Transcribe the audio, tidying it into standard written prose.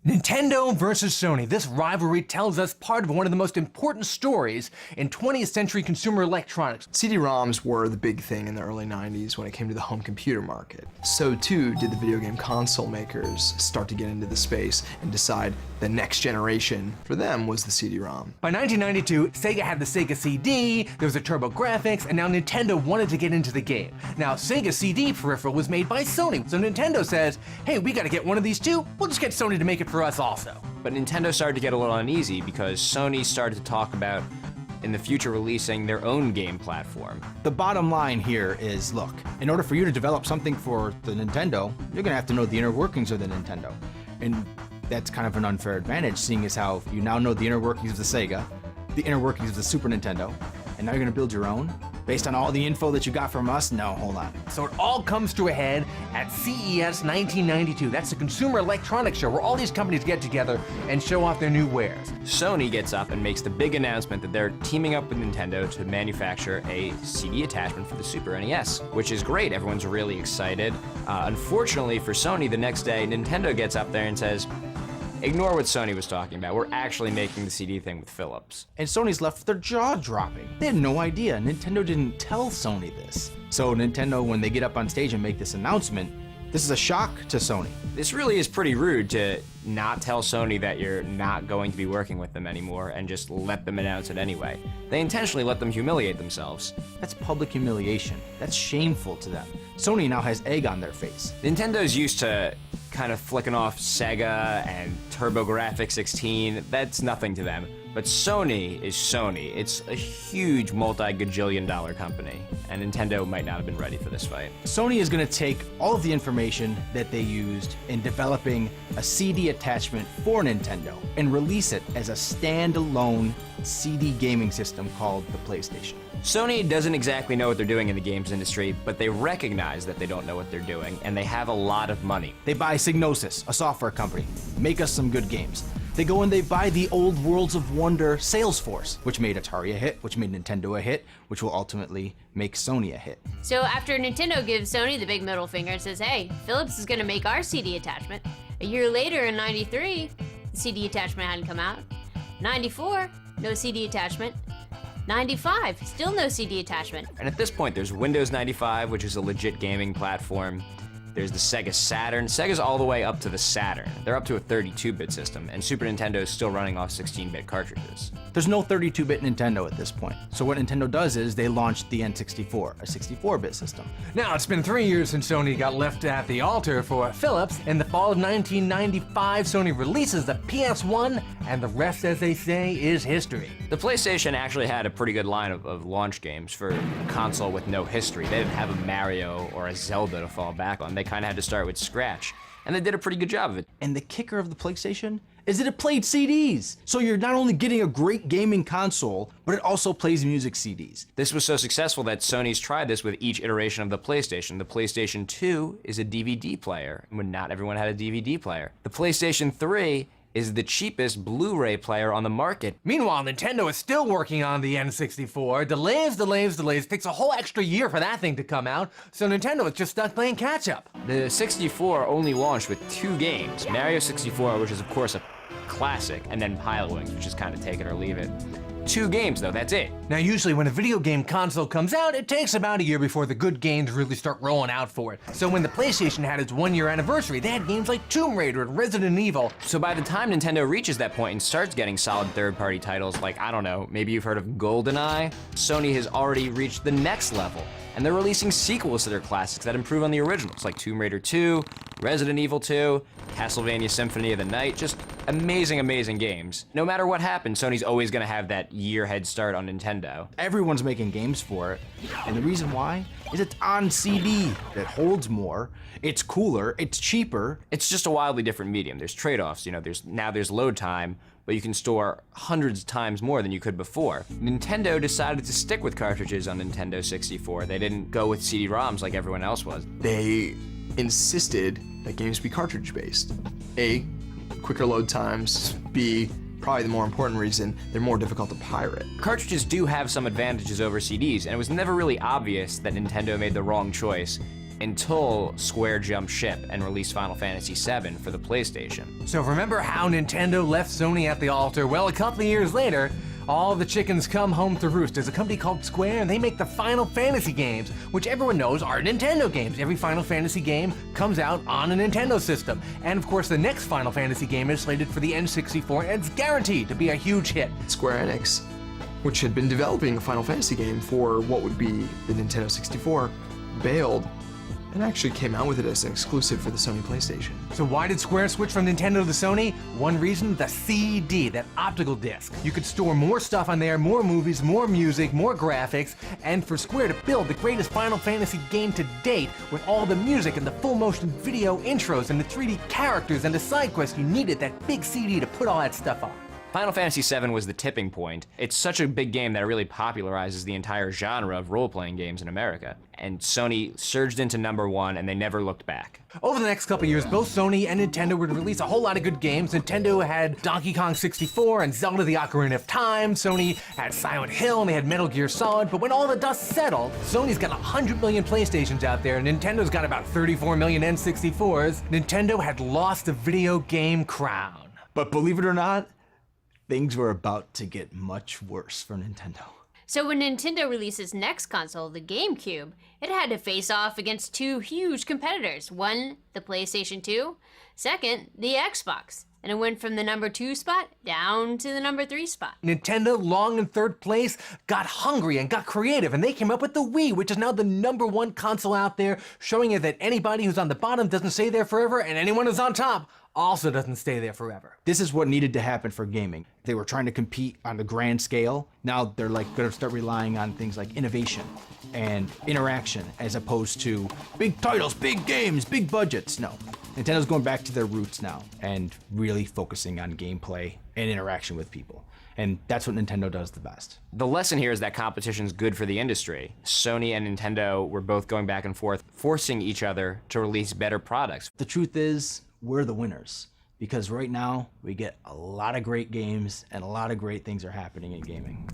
Nintendo versus Sony. This rivalry tells us part of one of the most important stories in 20th century consumer electronics. CD-ROMs were the big thing in the early 90s when it came to the home computer market. So too did the video game console makers start to get into the space and decide the next generation for them was the CD-ROM. By 1992, Sega had the Sega CD, there was a TurboGrafx, and now Nintendo wanted to get into the game. Now, Sega CD peripheral was made by Sony, so Nintendo says, hey, we gotta get one of these too, we'll just get Sony to make it for us also. But Nintendo started to get a little uneasy because Sony started to talk about in the future releasing their own game platform. The bottom line here is, look, in order for you to develop something for the Nintendo, you're gonna have to know the inner workings of the Nintendo. And that's kind of an unfair advantage, seeing as how you now know the inner workings of the Sega, the inner workings of the Super Nintendo, and now you're gonna build your own? Based on all the info that you got from us? No, hold on. So it all comes to a head at CES 1992. That's the Consumer Electronics Show where all these companies get together and show off their new wares. Sony gets up and makes the big announcement that they're teaming up with Nintendo to manufacture a CD attachment for the Super NES, which is great. Everyone's really excited. Unfortunately for Sony, the next day, Nintendo gets up there and says, ignore what Sony was talking about. We're actually making the CD thing with Philips. And Sony's left with their jaw dropping. They had no idea. Nintendo didn't tell Sony this. So Nintendo, when they get up on stage and make this announcement, this is a shock to Sony. This really is pretty rude to not tell Sony that you're not going to be working with them anymore and just let them announce it anyway. They intentionally let them humiliate themselves. That's public humiliation. That's shameful to them. Sony now has egg on their face. Nintendo's used to kind of flicking off Sega and TurboGrafx 16. That's nothing to them. But Sony is Sony. It's a huge multi-gajillion dollar company, and Nintendo might not have been ready for this fight. Sony is going to take all of the information that they used in developing a CD attachment for Nintendo and release it as a standalone CD gaming system called the PlayStation. Sony doesn't exactly know what they're doing in the games industry, but they recognize that they don't know what they're doing, and they have a lot of money. They buy Psygnosis, a software company. Make us some good games. They go and they buy the old Worlds of Wonder Salesforce, which made Atari a hit, which made Nintendo a hit, which will ultimately make Sony a hit. So after Nintendo gives Sony the big middle finger and says, hey, Philips is gonna make our CD attachment, a year later in 93, the CD attachment hadn't come out. 94, no CD attachment. 95, still no CD attachment. And at this point, there's Windows 95, which is a legit gaming platform. There's the Sega Saturn. Sega's all the way up to the Saturn. They're up to a 32-bit system, and Super Nintendo is still running off 16-bit cartridges. There's no 32-bit Nintendo at this point. So what Nintendo does is they launched the N64, a 64-bit system. Now, it's been 3 years since Sony got left at the altar for Philips. In the fall of 1995, Sony releases the PS1, and the rest, as they say, is history. The PlayStation actually had a pretty good line of launch games for a console with no history. They didn't have a Mario or a Zelda to fall back on. They kind of had to start with scratch, and they did a pretty good job of it. And the kicker of the PlayStation is that it played CDs. So you're not only getting a great gaming console, but it also plays music CDs. This was so successful that Sony's tried this with each iteration of the PlayStation. The PlayStation 2 is a DVD player, when not everyone had a DVD player. The PlayStation 3 is the cheapest Blu-ray player on the market. Meanwhile, Nintendo is still working on the N64. Delays. Takes a whole extra year for that thing to come out, so Nintendo is just stuck playing catch-up. The 64 only launched with 2 games. Mario 64, which is of course a classic, and then Pilotwings, which is kind of take it or leave it. 2 games though, that's it. Now usually when a video game console comes out, it takes about a year before the good games really start rolling out for it. So when the PlayStation had its 1-year anniversary, they had games like Tomb Raider and Resident Evil. So by the time Nintendo reaches that point and starts getting solid third-party titles like, I don't know, maybe you've heard of GoldenEye, Sony has already reached the next level. And they're releasing sequels to their classics that improve on the originals, like Tomb Raider 2, Resident Evil 2, Castlevania Symphony of the Night, just amazing, amazing games. No matter what happens, Sony's always gonna have that year head start on Nintendo. Everyone's making games for it, and the reason why is it's on CD. It holds more, it's cooler, it's cheaper. It's just a wildly different medium. There's trade-offs, you know, there's load time, but you can store hundreds of times more than you could before. Nintendo decided to stick with cartridges on Nintendo 64. They didn't go with CD-ROMs like everyone else was. They insisted that games be cartridge-based. A, quicker load times. B, probably the more important reason, they're more difficult to pirate. Cartridges do have some advantages over CDs, and it was never really obvious that Nintendo made the wrong choice until Square jumped ship and released Final Fantasy VII for the PlayStation. So remember how Nintendo left Sony at the altar? Well, a couple of years later, all the chickens come home to roost. There's a company called Square, and they make the Final Fantasy games, which everyone knows are Nintendo games. Every Final Fantasy game comes out on a Nintendo system. And of course, the next Final Fantasy game is slated for the N64, and it's guaranteed to be a huge hit. Square Enix, which had been developing a Final Fantasy game for what would be the Nintendo 64, bailed and actually came out with it as an exclusive for the Sony Playstation. So why did Square switch from Nintendo to Sony? One reason, the CD, that optical disc. You could store more stuff on there, more movies, more music, more graphics, and for Square to build the greatest Final Fantasy game to date with all the music and the full motion video intros and the 3D characters and the side quests, you needed that big CD to put all that stuff on. Final Fantasy VII was the tipping point. It's such a big game that it really popularizes the entire genre of role-playing games in America. And Sony surged into #1, and they never looked back. Over the next couple years, both Sony and Nintendo would release a whole lot of good games. Nintendo had Donkey Kong 64 and Zelda the Ocarina of Time. Sony had Silent Hill and they had Metal Gear Solid. But when all the dust settled, Sony's got 100 million PlayStations out there, and Nintendo's got about 34 million N64s. Nintendo had lost the video game crown. But believe it or not, things were about to get much worse for Nintendo. So when Nintendo released its next console, the GameCube, it had to face off against two huge competitors. One, the PlayStation 2. Second, the Xbox. And it went from the #2 spot down to the #3 spot. Nintendo, long in third place, got hungry and got creative, and they came up with the Wii, which is now the #1 console out there, showing you that anybody who's on the bottom doesn't stay there forever, and anyone who's on top also doesn't stay there forever. This is what needed to happen for gaming. They were trying to compete on the grand scale. Now they're gonna start relying on things like innovation and interaction as opposed to big titles, big games, big budgets. No, Nintendo's going back to their roots now and really focusing on gameplay and interaction with people. And that's what Nintendo does the best. The lesson here is that competition's good for the industry. Sony and Nintendo were both going back and forth, forcing each other to release better products. The truth is, we're the winners, because right now we get a lot of great games and a lot of great things are happening in gaming.